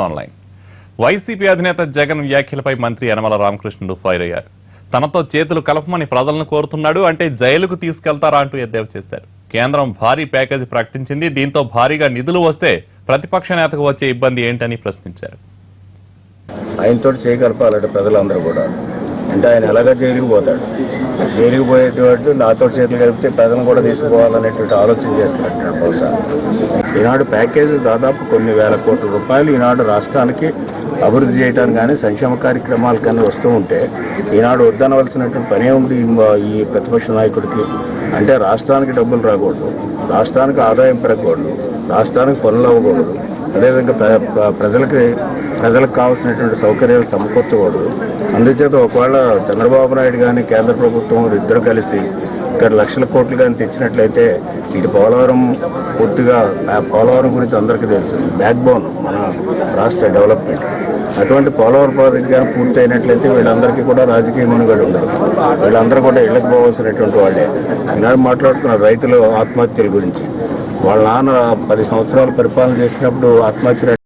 Online YCP అధినేత జగన్ వ్యాఖ్యలపై మంత్రి యనమల రామకృష్ణుడు ఫైర్ అయ్యారు. తనతో చేతులు కలపమని ప్రజలను కోరుతున్నాడు, అంటే జైలుకు తీసుకెళ్తారా అంటూ ఎద్దేవా చేశారు. కేంద్రం భారీ ప్యాకేజీ ప్రకటించింది, దీంతో భారీగా నిధులు వస్తే ప్రతిపక్ష నేతకు వచ్చే ఇబ్బంది ఏంటని ప్రశ్నించారు. ఆయనతో చేయగలపాలంటే ప్రజలందరూ కూడా, అంటే ఆయన ఎలాగ జైలుకు పోతాడు, జైలుకు పోయేటువంటి నాతో చేతులు కలిపితే ప్రజలను కూడా తీసుకుపోవాలనేటువంటి ఆలోచన చేస్తున్నట్టు బహుశా. ఈనాడు ప్యాకేజీ దాదాపు కొన్ని వేల కోట్ల రూపాయలు ఈనాడు రాష్ట్రానికి అభివృద్ధి చేయడానికి కానీ సంక్షేమ కార్యక్రమాలు కానీ వస్తూ ఉంటే ఈనాడు వద్దనవలసినటువంటి పనే ఉంది ఈ ప్రతిపక్ష నాయకుడికి. అంటే రాష్ట్రానికి డబ్బులు రాకూడదు, రాష్ట్రానికి ఆదాయం పెరగకూడదు, రాష్ట్రానికి పనులు అవ్వకూడదు, అదేవిధంగా ప్రజలకు కావాల్సినటువంటి సౌకర్యాలు సమకూర్చకూడదు. అందుచేత ఒకవేళ చంద్రబాబు నాయుడు కానీ కేంద్ర ప్రభుత్వం ఇద్దరు కలిసి ఇక్కడ లక్షల కోట్లు కానీ తెచ్చినట్లయితే ఇటు పోలవరం పూర్తిగా, పోలవరం గురించి అందరికీ తెలుసు, బ్యాక్ బోన్ మన రాష్ట్ర డెవలప్మెంట్. అటువంటి పోలవరం ప్రాజెక్ట్ కానీ పూర్తి అయినట్లయితే వీళ్ళందరికీ కూడా రాజకీయ మనుగడ ఉండదు, వీళ్ళందరూ కూడా ఇళ్ళకి పోవాల్సినటువంటి వాళ్ళే. ఈనాడు మాట్లాడుతున్నారు రైతులు ఆత్మహత్యల గురించి. వాళ్ళ నాన్న 10 సంవత్సరాలు పరిపాలన చేసినప్పుడు ఆత్మహత్య